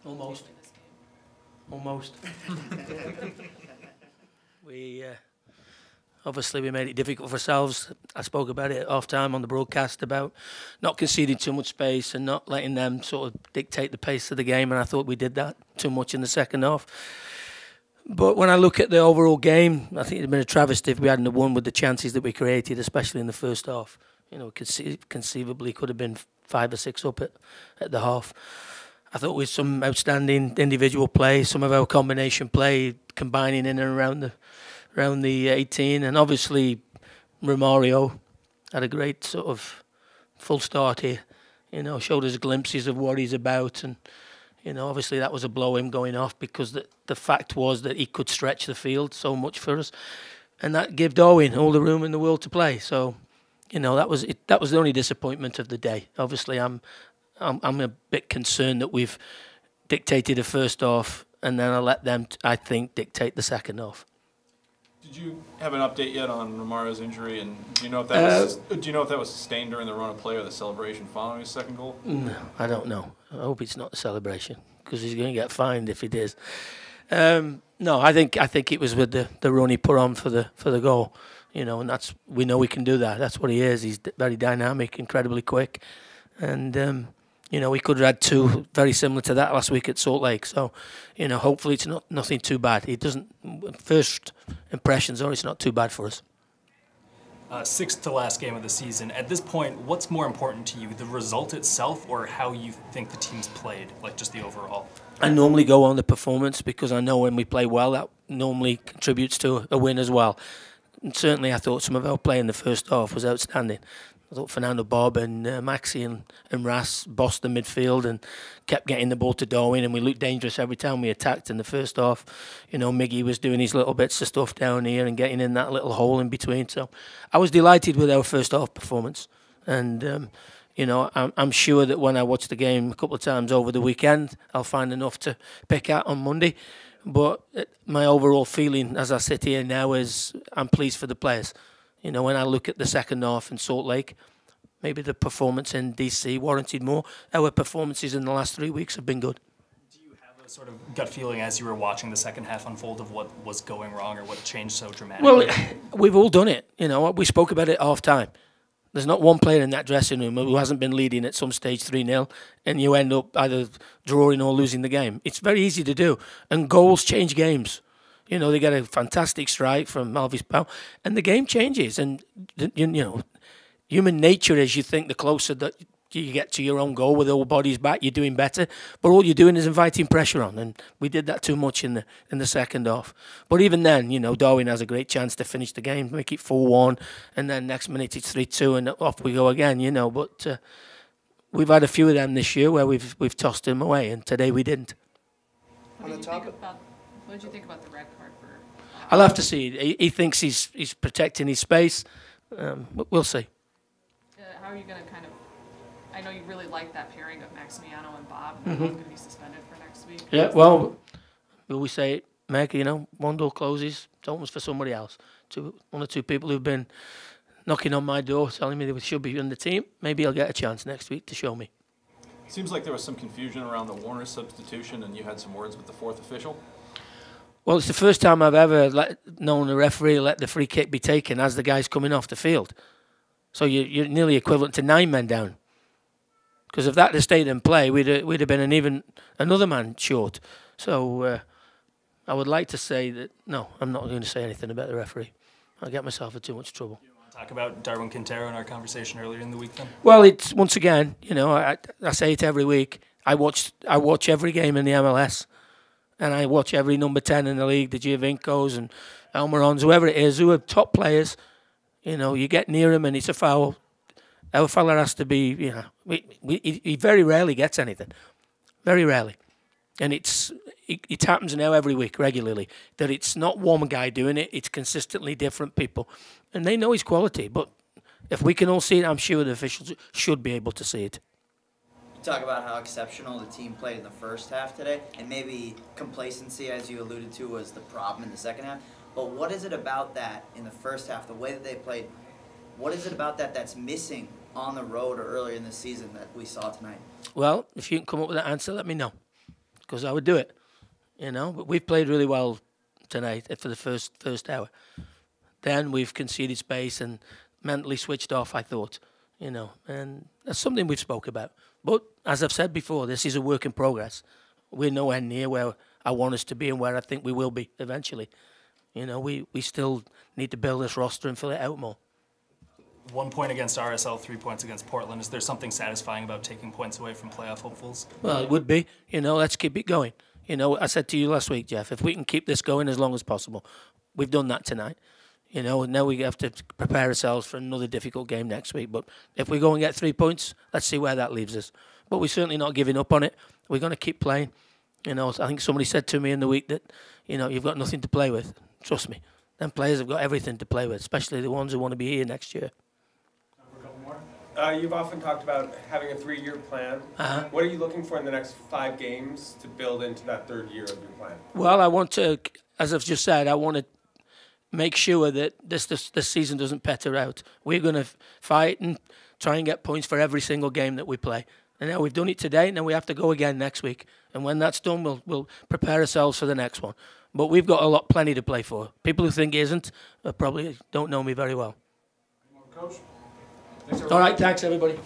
Almost. Almost. we obviously we made it difficult for ourselves. I spoke about it at half-time on the broadcast about not conceding too much space and not letting them sort of dictate the pace of the game, and I thought we did that too much in the second half. But when I look at the overall game, I think it'd been a travesty if we hadn't won with the chances that we created, especially in the first half. You know, conceivably could have been 5 or 6 up at the half. I thought with some outstanding individual play, some of our combination play, combining in and around the 18, and obviously Romario had a great sort of full start here. You know, showed us glimpses of what he's about, and you know, obviously that was a blow him going off because the fact was that he could stretch the field so much for us, and that gave Darwin all the room in the world to play. So, you know, that was it. That was the only disappointment of the day. Obviously, I'm a bit concerned that we've dictated the first half and then I let them, I think, dictate the second half. Did you have an update yet on Romario's injury, and do you know if that was sustained during the run of play or the celebration following his second goal? No, I don't know. I hope it's not the celebration because he's going to get fined if it is. No, I think it was with the run he put on for the goal. You know, and we know he can do that. That's what he is. He's very dynamic, incredibly quick, and you know, we could have had 2 very similar to that last week at Salt Lake. So, you know, hopefully it's nothing too bad. It doesn't. First impressions are it's not too bad for us. 6th to last game of the season. At this point, what's more important to you, the result itself or how you think the team's played, like just the overall? I normally go on the performance because I know when we play well, that normally contributes to a win as well. And certainly I thought some of our play in the first half was outstanding. I thought Fernando Bob and Maxi and Ras bossed the midfield and kept getting the ball to Darwin, and we looked dangerous every time we attacked in the first half. You know, Miggy was doing his little bits of stuff down here and getting in that little hole in between. So I was delighted with our first half performance. And, you know, I'm sure that when I watch the game a couple of times over the weekend, I'll find enough to pick out on Monday. But my overall feeling as I sit here now is I'm pleased for the players. You know, when I look at the second half in Salt Lake, maybe the performance in DC warranted more. Our performances in the last 3 weeks have been good. Do you have a sort of gut feeling as you were watching the second half unfold of what was going wrong or what changed so dramatically? Well, we've all done it. You know, we spoke about it at half-time. There's not one player in that dressing room who hasn't been leading at some stage 3-0, and you end up either drawing or losing the game. It's very easy to do, and goals change games. You know, they get a fantastic strike from Malvis Powell, and the game changes. And, you know, human nature is you think the closer that you get to your own goal with all bodies back, you're doing better. But all you're doing is inviting pressure on, and we did that too much in the second half. But even then, you know, Darwin has a great chance to finish the game, make it 4-1, and then next minute it's 3-2, and off we go again, you know. But we've had a few of them this year where we've tossed them away, and today we didn't. What did you think about the red card for? I'll have to see. He thinks he's protecting his space. But we'll see. How are you going to kind of? I know you really like that pairing of Maximiano and Bob. They're both going to be suspended for next week. Yeah. Well, will we say it, Meg? You know, one door closes, it's almost for somebody else. One or two people who've been knocking on my door, telling me they should be in the team. Maybe I'll get a chance next week to show me. Seems like there was some confusion around the Warner substitution, and you had some words with the 4th official. Well, it's the first time I've ever known a referee let the free kick be taken as the guy's coming off the field. So you're nearly equivalent to 9 men down. Because if that had stayed in play, we'd have been another man short. So I would like to say that, no, I'm not going to say anything about the referee. I'll get myself in too much trouble. Do you want to talk about Darwin Quintero in our conversation earlier in the week then? Well, it's once again, you know, I say it every week. I watch every game in the MLS. And I watch every number 10 in the league, the Giovincos and Almirons, whoever it is, who are top players. You know, you get near him and it's a foul. Our fella has to be, you know, he very rarely gets anything. Very rarely. And it happens now every week, regularly, that it's not one guy doing it, it's consistently different people. And they know his quality, but if we can all see it, I'm sure the officials should be able to see it. Talk about how exceptional the team played in the first half today, and maybe complacency, as you alluded to, was the problem in the second half. But what is it about that in the first half, the way that they played, what is it about that that's missing on the road or earlier in the season that we saw tonight? Well, if you can come up with that answer, let me know. because I would do it. But we've played really well tonight for the first hour. Then we've conceded space and mentally switched off, I thought, and that's something we've spoke about. But as I've said before, this is a work in progress. We're nowhere near where I want us to be and where I think we will be eventually. We still need to build this roster and fill it out more. 1 point against RSL, 3 points against Portland. Is there something satisfying about taking points away from playoff hopefuls? Well, it would be. Let's keep it going. I said to you last week, Jeff, if we can keep this going as long as possible, we've done that tonight. Now we have to prepare ourselves for another difficult game next week. But if we go and get 3 points, let's see where that leaves us. But we're certainly not giving up on it. We're going to keep playing. I think somebody said to me in the week that, you've got nothing to play with. Trust me. Them players have got everything to play with, especially the ones who want to be here next year. You've often talked about having a 3-year plan. What are you looking for in the next 5 games to build into that 3rd year of your plan? Well, I want to, as I've just said, I want to make sure that this season doesn't petter out. We're going to fight and try and get points for every single game that we play. And now we've done it today, and then we have to go again next week. And when that's done, we'll prepare ourselves for the next one. But we've got plenty to play for. People who think it isn't probably don't know me very well. Coach? All right, thanks everybody.